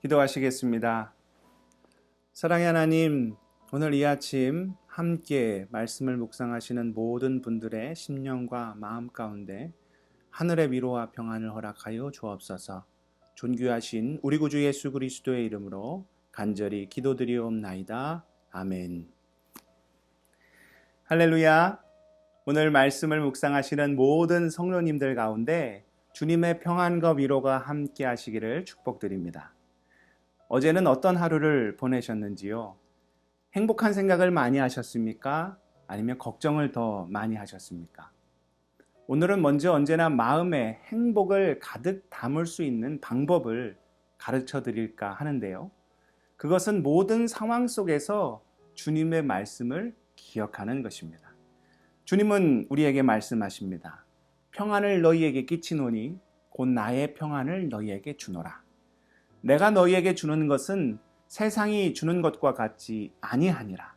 기도하시겠습니다. 사랑의 하나님, 오늘 이 아침 함께 말씀을 묵상하시는 모든 분들의 심령과 마음 가운데 하늘의 위로와 평안을 허락하여 주옵소서. 존귀하신 우리 구주 예수 그리스도의 이름으로 간절히 기도드리옵나이다. 아멘. 할렐루야. 오늘 말씀을 묵상하시는 모든 성도님들 가운데 주님의 평안과 위로가 함께 하시기를 축복드립니다. 어제는 어떤 하루를 보내셨는지요? 행복한 생각을 많이 하셨습니까? 아니면 걱정을 더 많이 하셨습니까? 오늘은 먼저 언제나 마음에 행복을 가득 담을 수 있는 방법을 가르쳐 드릴까 하는데요. 그것은 모든 상황 속에서 주님의 말씀을 기억하는 것입니다. 주님은 우리에게 말씀하십니다. 평안을 너희에게 끼치노니 곧 나의 평안을 너희에게 주노라. 내가 너희에게 주는 것은 세상이 주는 것과 같지 아니하니라.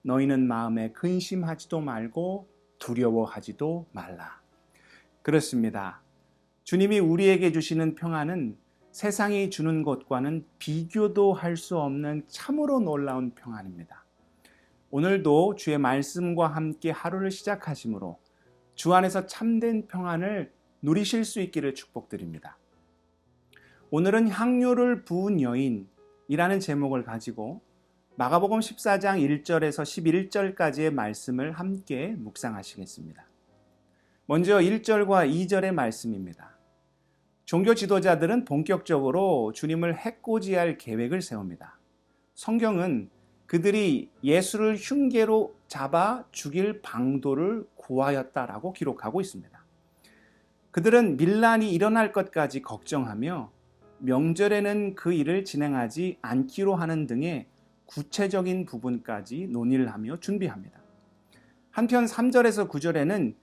너희는 마음에 근심하지도 말고 두려워하지도 말라. 그렇습니다. 주님이 우리에게 주시는 평안은 세상이 주는 것과는 비교도 할 수 없는 참으로 놀라운 평안입니다. 오늘도 주의 말씀과 함께 하루를 시작하심으로 주 안에서 참된 평안을 누리실 수 있기를 축복드립니다. 오늘은 향료를 부은 여인이라는 제목을 가지고 마가복음 14장 1절에서 11절까지의 말씀을 함께 묵상하시겠습니다. 먼저 1절과 2절의 말씀입니다. 종교 지도자들은 본격적으로 주님을 해코지할 계획을 세웁니다. 성경은 그들이 예수를 흉계로 잡아 죽일 방도를 구하였다라고 기록하고 있습니다. 그들은 밀란이 일어날 것까지 걱정하며 명절에는 그 일을 진행하지 않기로 하는 등의 구체적인 부분까지 논의를 하며 준비합니다. 한편 3절에서 9절에는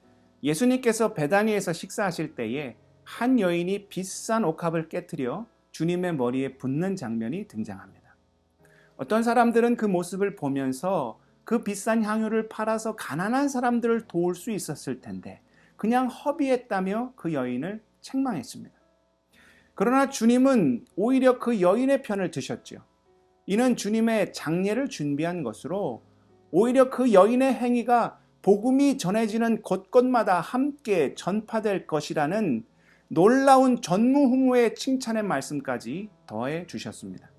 예수님께서 베다니에서 식사하실 때에 한 여인이 비싼 옥합을 깨트려 주님의 머리에 붓는 장면이 등장합니다. 어떤 사람들은 그 모습을 보면서 그 비싼 향유를 팔아서 가난한 사람들을 도울 수 있었을 텐데 그냥 허비했다며 그 여인을 책망했습니다. 그러나 주님은 오히려 그 여인의 편을 드셨죠. 이는 주님의 장례를 준비한 것으로 오히려 그 여인의 행위가 복음이 전해지는 곳곳마다 함께 전파될 것이라는 놀라운 전무후무의 칭찬의 말씀까지 더해 주셨습니다.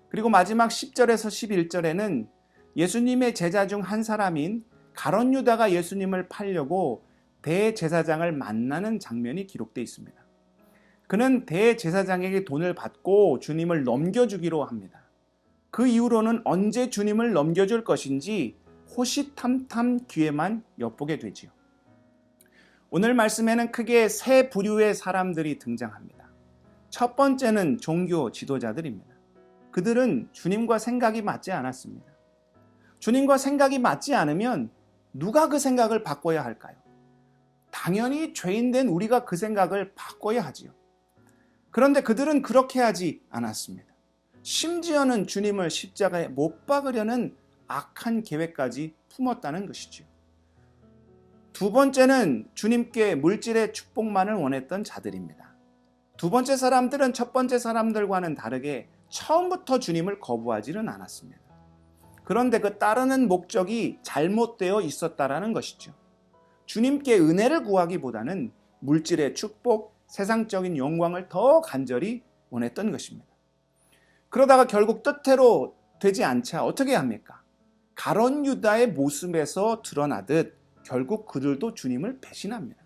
그리고 마지막 10절에서 11절에는 예수님의 제자 중 한 사람인 가룟 유다가 예수님을 팔려고 대제사장을 만나는 장면이 기록되어 있습니다. 그는 대제사장에게 돈을 받고 주님을 넘겨주기로 합니다. 그 이후로는 언제 주님을 넘겨줄 것인지 호시탐탐 귀에만 엿보게 되지요. 오늘 말씀에는 크게 세 부류의 사람들이 등장합니다. 첫 번째는 종교 지도자들입니다. 그들은 주님과 생각이 맞지 않았습니다. 주님과 생각이 맞지 않으면 누가 그 생각을 바꿔야 할까요? 당연히 죄인된 우리가 그 생각을 바꿔야 하지요. 그런데 그들은 그렇게 하지 않았습니다. 심지어는 주님을 십자가에 못 박으려는 악한 계획까지 품었다는 것이죠. 두 번째는 주님께 물질의 축복만을 원했던 자들입니다. 두 번째 사람들은 첫 번째 사람들과는 다르게 처음부터 주님을 거부하지는 않았습니다. 그런데 그 따르는 목적이 잘못되어 있었다라는 것이죠. 주님께 은혜를 구하기보다는 물질의 축복, 세상적인 영광을 더 간절히 원했던 것입니다. 그러다가 결국 뜻대로 되지 않자 어떻게 합니까? 가룟 유다의 모습에서 드러나듯 결국 그들도 주님을 배신합니다.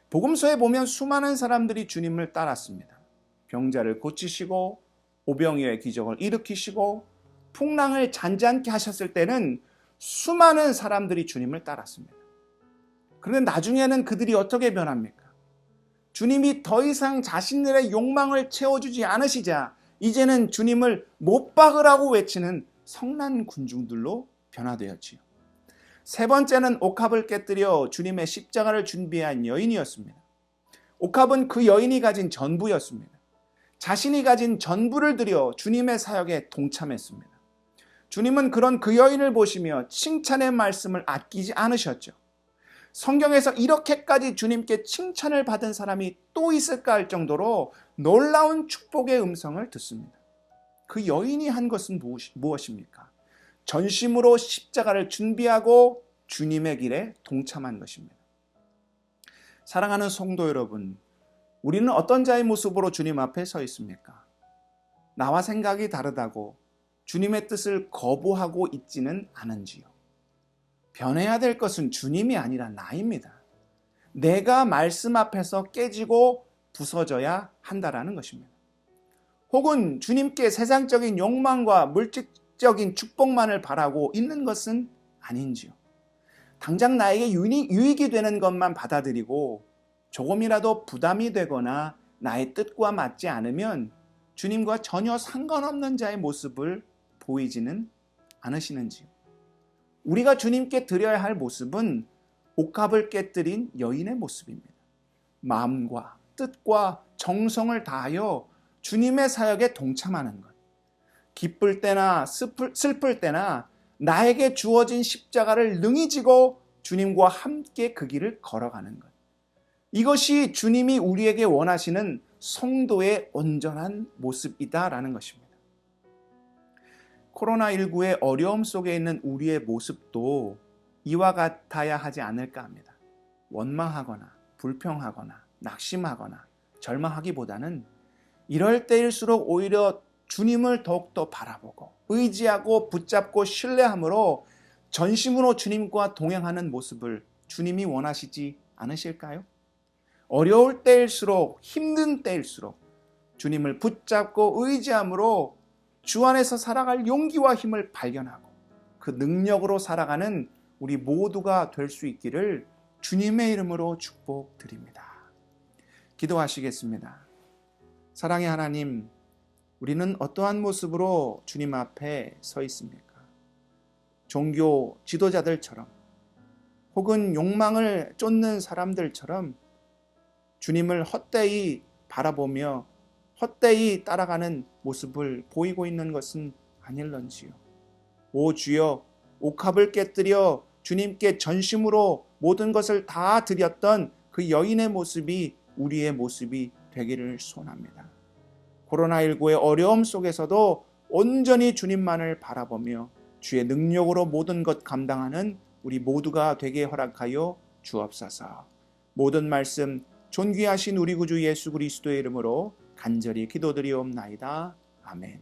복음서에 보면 수많은 사람들이 주님을 따랐습니다. 병자를 고치시고 오병이어의 기적을 일으키시고 풍랑을 잔잔케 하셨을 때는 수많은 사람들이 주님을 따랐습니다. 그런데 나중에는 그들이 어떻게 변합니까? 주님이 더 이상 자신들의 욕망을 채워주지 않으시자 이제는 주님을 못 박으라고 외치는 성난 군중들로 변화되었지요. 세 번째는 옥합을 깨뜨려 주님의 십자가를 준비한 여인이었습니다. 옥합은 그 여인이 가진 전부였습니다. 자신이 가진 전부를 들여 주님의 사역에 동참했습니다. 주님은 그런 그 여인을 보시며 칭찬의 말씀을 아끼지 않으셨죠. 성경에서 이렇게까지 주님께 칭찬을 받은 사람이 또 있을까 할 정도로 놀라운 축복의 음성을 듣습니다. 그 여인이 한 것은 무엇입니까? 전심으로 십자가를 준비하고 주님의 길에 동참한 것입니다. 사랑하는 성도 여러분, 우리는 어떤 자의 모습으로 주님 앞에 서 있습니까? 나와 생각이 다르다고 주님의 뜻을 거부하고 있지는 않은지요? 변해야 될 것은 주님이 아니라 나입니다. 내가 말씀 앞에서 깨지고 부서져야 한다라는 것입니다. 혹은 주님께 세상적인 욕망과 물질적인 축복만을 바라고 있는 것은 아닌지요? 당장 나에게 유익이 되는 것만 받아들이고 조금이라도 부담이 되거나 나의 뜻과 맞지 않으면 주님과 전혀 상관없는 자의 모습을 보이지는 않으시는지요? 우리가 주님께 드려야 할 모습은 옥합을 깨뜨린 여인의 모습입니다. 마음과 뜻과 정성을 다하여 주님의 사역에 동참하는 것. 기쁠 때나 슬플 때나 나에게 주어진 십자가를 능히 지고 주님과 함께 그 길을 걸어가는 것. 이것이 주님이 우리에게 원하시는 성도의 온전한 모습이다라는 것입니다. 코로나19의 어려움 속에 있는 우리의 모습도 이와 같아야 하지 않을까 합니다. 원망하거나 불평하거나 낙심하거나 절망하기보다는 이럴 때일수록 오히려 주님을 더욱더 바라보고 의지하고 붙잡고 신뢰함으로 전심으로 주님과 동행하는 모습을 주님이 원하시지 않으실까요? 어려울 때일수록 힘든 때일수록 주님을 붙잡고 의지함으로 주 안에서 살아갈 용기와 힘을 발견하고 그 능력으로 살아가는 우리 모두가 될 수 있기를 주님의 이름으로 축복드립니다. 기도하시겠습니다. 사랑의 하나님, 우리는 어떠한 모습으로 주님 앞에 서 있습니까? 종교 지도자들처럼 혹은 욕망을 쫓는 사람들처럼 주님을 헛되이 바라보며 헛되이 따라가는 모습을 보이고 있는 것은 아닐런지요. 오 주여, 옥합을 깨뜨려 주님께 전심으로 모든 것을 다 드렸던 그 여인의 모습이 우리의 모습이 되기를 소원합니다. 코로나19의 어려움 속에서도 온전히 주님만을 바라보며 주의 능력으로 모든 것 감당하는 우리 모두가 되게 허락하여 주옵소서. 모든 말씀 존귀하신 우리 구주 예수 그리스도의 이름으로 간절히 기도드리옵나이다. 아멘.